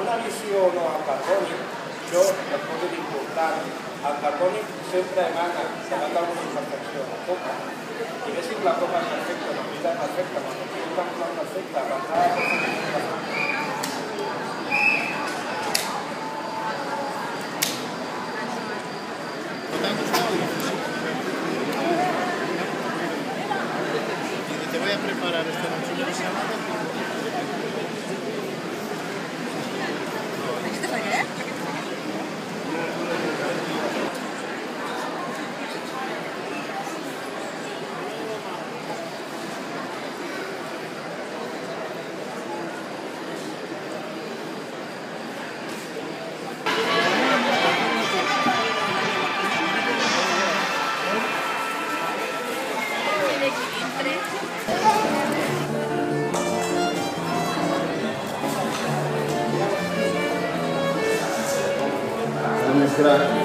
una visió no al carbònic, jo el puc dir important. El carbònic sempre emana davant d'alguna imperfecció a la copa. Diguéssim, la copa és perfecta, la vida perfecta, la vida perfecta, l'entrada perfecta. Te voy a preparar esta noche una ensalada. ¿Necesitas qué? Gracias.